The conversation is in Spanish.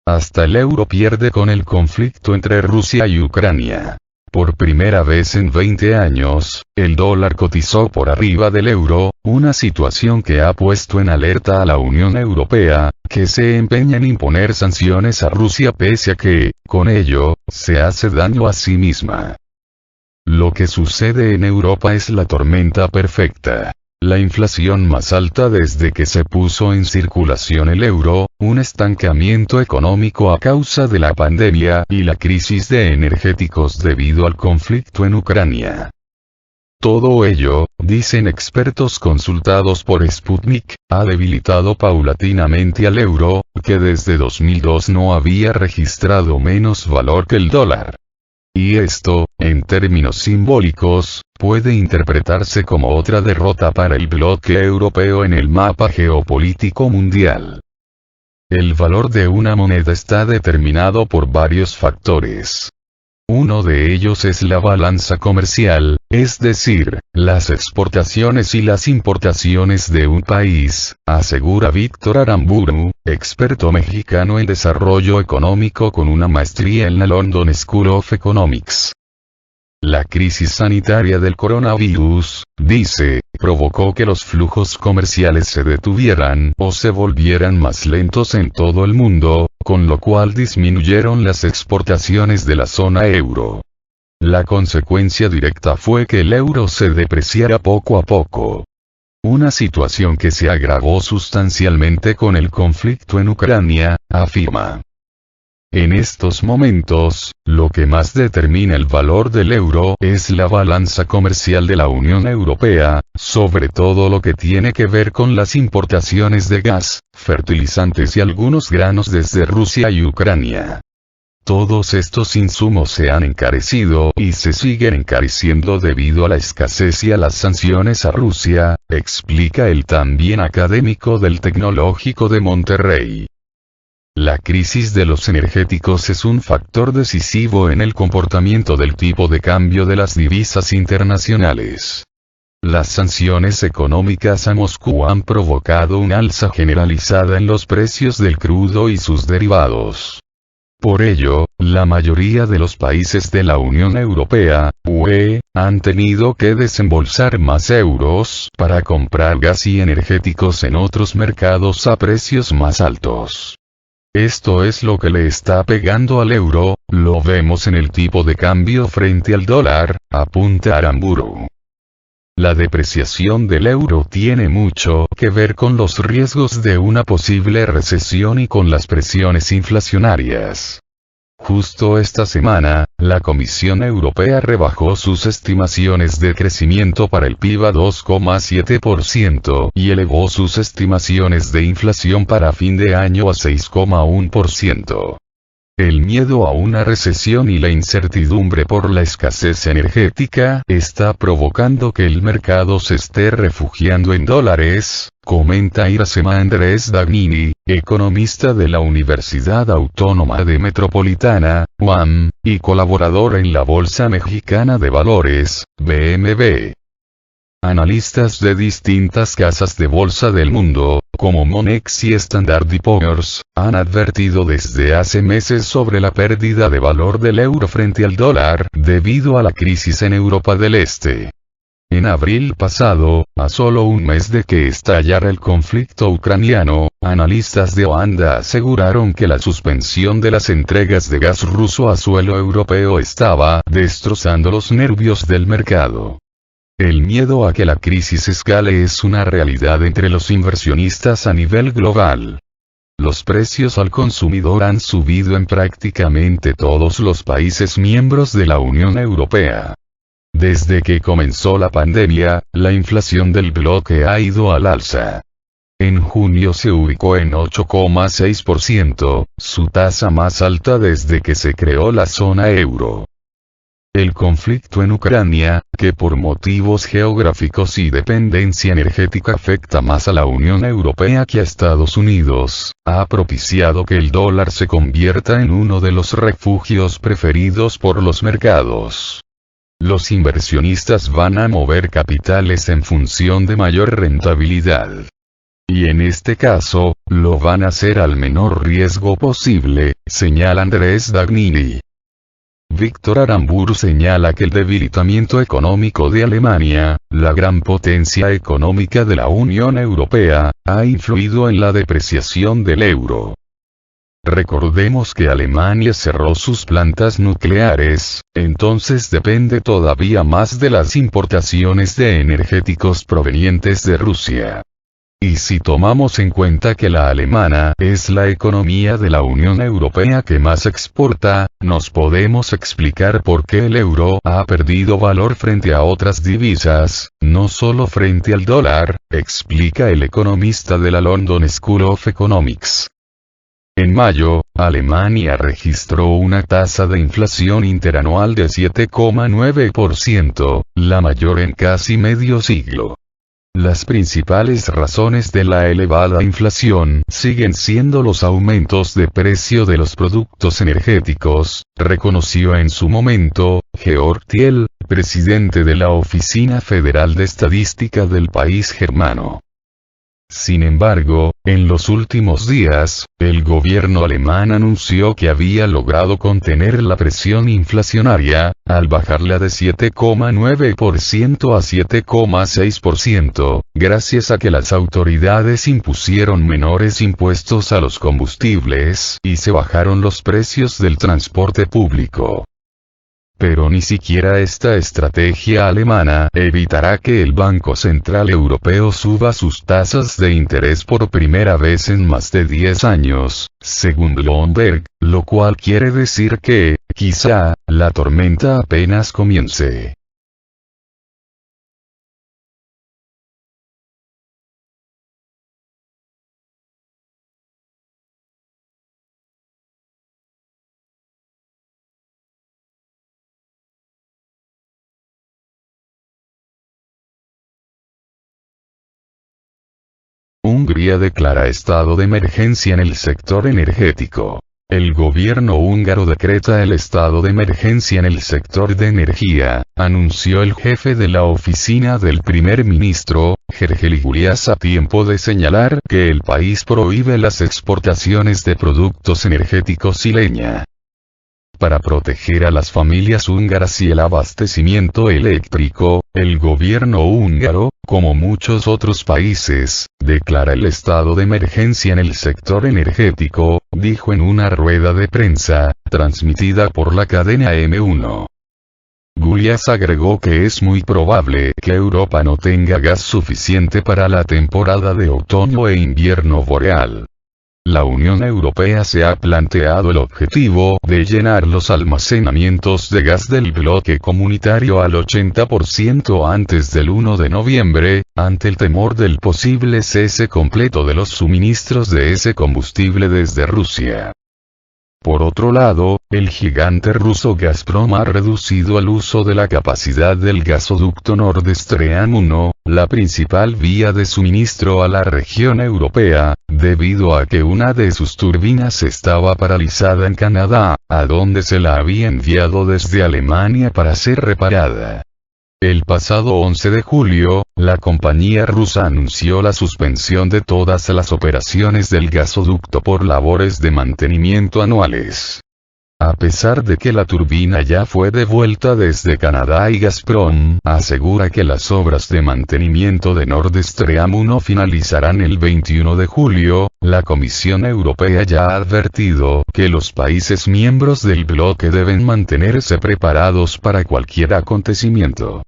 Hasta el euro pierde con el conflicto entre Rusia y Ucrania. Por primera vez en 20 años, el dólar cotizó por arriba del euro, una situación que ha puesto en alerta a la Unión Europea, que se empeña en imponer sanciones a Rusia pese a que, con ello, se hace daño a sí misma. Lo que sucede en Europa es la tormenta perfecta. La inflación más alta desde que se puso en circulación el euro, un estancamiento económico a causa de la pandemia y la crisis de energéticos debido al conflicto en Ucrania. Todo ello, dicen expertos consultados por Sputnik, ha debilitado paulatinamente al euro, que desde 2002 no había registrado menos valor que el dólar. Y esto, en términos simbólicos, puede interpretarse como otra derrota para el bloque europeo en el mapa geopolítico mundial. El valor de una moneda está determinado por varios factores. Uno de ellos es la balanza comercial, es decir, las exportaciones y las importaciones de un país, asegura Víctor Aramburu, experto mexicano en desarrollo económico con una maestría en la London School of Economics. La crisis sanitaria del coronavirus, dice, provocó que los flujos comerciales se detuvieran o se volvieran más lentos en todo el mundo, con lo cual disminuyeron las exportaciones de la zona euro. La consecuencia directa fue que el euro se depreciara poco a poco. Una situación que se agravó sustancialmente con el conflicto en Ucrania, afirma. En estos momentos, lo que más determina el valor del euro es la balanza comercial de la Unión Europea, sobre todo lo que tiene que ver con las importaciones de gas, fertilizantes y algunos granos desde Rusia y Ucrania. Todos estos insumos se han encarecido y se siguen encareciendo debido a la escasez y a las sanciones a Rusia, explica el también académico del Tecnológico de Monterrey. La crisis de los energéticos es un factor decisivo en el comportamiento del tipo de cambio de las divisas internacionales. Las sanciones económicas a Moscú han provocado una alza generalizada en los precios del crudo y sus derivados. Por ello, la mayoría de los países de la Unión Europea, UE, han tenido que desembolsar más euros para comprar gas y energéticos en otros mercados a precios más altos. Esto es lo que le está pegando al euro, lo vemos en el tipo de cambio frente al dólar, apunta Aramburu. La depreciación del euro tiene mucho que ver con los riesgos de una posible recesión y con las presiones inflacionarias. Justo esta semana, la Comisión Europea rebajó sus estimaciones de crecimiento para el PIB a 2,7% y elevó sus estimaciones de inflación para fin de año a 6,1%. El miedo a una recesión y la incertidumbre por la escasez energética está provocando que el mercado se esté refugiando en dólares, comenta Iracema Andrés Dagnini, economista de la Universidad Autónoma de Metropolitana, UAM, y colaborador en la Bolsa Mexicana de Valores, BMV. Analistas de distintas casas de bolsa del mundo, como Monex y Standard & Poor's, han advertido desde hace meses sobre la pérdida de valor del euro frente al dólar debido a la crisis en Europa del Este. En abril pasado, a solo un mes de que estallara el conflicto ucraniano, analistas de Oanda aseguraron que la suspensión de las entregas de gas ruso a suelo europeo estaba destrozando los nervios del mercado. El miedo a que la crisis escale es una realidad entre los inversionistas a nivel global. Los precios al consumidor han subido en prácticamente todos los países miembros de la Unión Europea. Desde que comenzó la pandemia, la inflación del bloque ha ido al alza. En junio se ubicó en 8,6%, su tasa más alta desde que se creó la zona euro. El conflicto en Ucrania, que por motivos geográficos y dependencia energética afecta más a la Unión Europea que a Estados Unidos, ha propiciado que el dólar se convierta en uno de los refugios preferidos por los mercados. Los inversionistas van a mover capitales en función de mayor rentabilidad. Y en este caso, lo van a hacer al menor riesgo posible, señala Andrés Dagnini. Víctor Aramburu señala que el debilitamiento económico de Alemania, la gran potencia económica de la Unión Europea, ha influido en la depreciación del euro. Recordemos que Alemania cerró sus plantas nucleares, entonces depende todavía más de las importaciones de energéticos provenientes de Rusia. Y si tomamos en cuenta que la alemana es la economía de la Unión Europea que más exporta, nos podemos explicar por qué el euro ha perdido valor frente a otras divisas, no solo frente al dólar, explica el economista de la London School of Economics. En mayo, Alemania registró una tasa de inflación interanual de 7,9%, la mayor en casi medio siglo. Las principales razones de la elevada inflación siguen siendo los aumentos de precio de los productos energéticos, reconoció en su momento, Georg Thiel, presidente de la Oficina Federal de Estadística del país germano. Sin embargo, en los últimos días, el gobierno alemán anunció que había logrado contener la presión inflacionaria, al bajarla de 7,9% a 7,6%, gracias a que las autoridades impusieron menores impuestos a los combustibles y se bajaron los precios del transporte público. Pero ni siquiera esta estrategia alemana evitará que el Banco Central Europeo suba sus tasas de interés por primera vez en más de 10 años, según Bloomberg, lo cual quiere decir que, quizá, la tormenta apenas comience. Hungría declara estado de emergencia en el sector energético. El gobierno húngaro decreta el estado de emergencia en el sector de energía, anunció el jefe de la oficina del primer ministro, Gergely Gulyás, a tiempo de señalar que el país prohíbe las exportaciones de productos energéticos y leña. Para proteger a las familias húngaras y el abastecimiento eléctrico, el gobierno húngaro, como muchos otros países, declara el estado de emergencia en el sector energético, dijo en una rueda de prensa, transmitida por la cadena M1. Gulyás agregó que es muy probable que Europa no tenga gas suficiente para la temporada de otoño e invierno boreal. La Unión Europea se ha planteado el objetivo de llenar los almacenamientos de gas del bloque comunitario al 80% antes del 1 de noviembre, ante el temor del posible cese completo de los suministros de ese combustible desde Rusia. Por otro lado, el gigante ruso Gazprom ha reducido el uso de la capacidad del gasoducto Nord Stream 1, la principal vía de suministro a la región europea, debido a que una de sus turbinas estaba paralizada en Canadá, a donde se la había enviado desde Alemania para ser reparada. El pasado 11 de julio, la compañía rusa anunció la suspensión de todas las operaciones del gasoducto por labores de mantenimiento anuales. A pesar de que la turbina ya fue devuelta desde Canadá y Gazprom asegura que las obras de mantenimiento de Nord Stream 1 finalizarán el 21 de julio, la Comisión Europea ya ha advertido que los países miembros del bloque deben mantenerse preparados para cualquier acontecimiento.